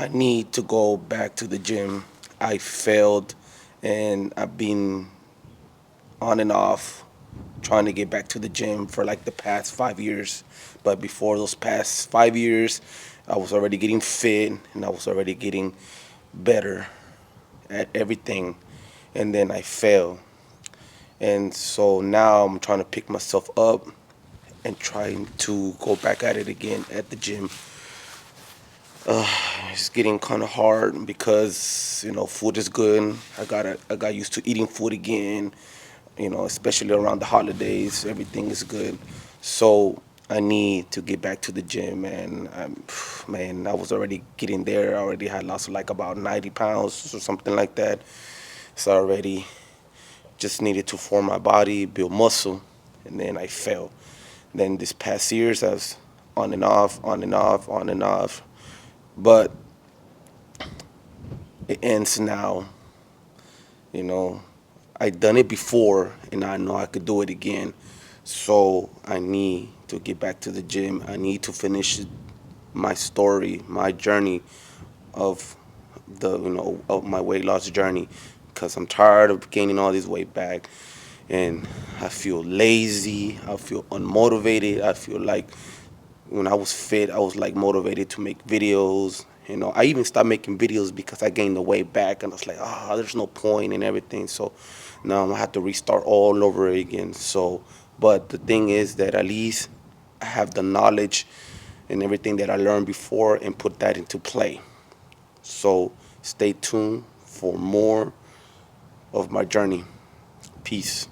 I need to go back to the gym. I failed, and I've been on and off trying to get back to the gym for like the past 5 years. But before those past 5 years, I was already getting fit and I was already getting better at everything. And then I failed. And so now I'm trying to pick myself up and trying to go back at it again at the gym. It's getting kind of hard because food is good. I got used to eating food again. Especially around the holidays, everything is good. So I need to get back to the gym, and man, I was already getting there. I already had lost like about 90 pounds or something like that. So I already just needed to form my body, build muscle, and then I fell. Then this past years, I was on and off, on and off, on and off. But it ends now. You know, I done it before, and I know I could do it again. So I need to get back to the gym. I need to finish my story, my journey of of my weight loss journey, because I'm tired of gaining all this weight back, and I feel lazy. I feel unmotivated. I feel like when I was fit, I was like motivated to make videos. I even stopped making videos because I gained the weight back, and I was like, there's no point and everything. So now I'm gonna have to restart all over again. So, but the thing is that at least I have the knowledge and everything that I learned before and put that into play. So stay tuned for more of my journey. Peace.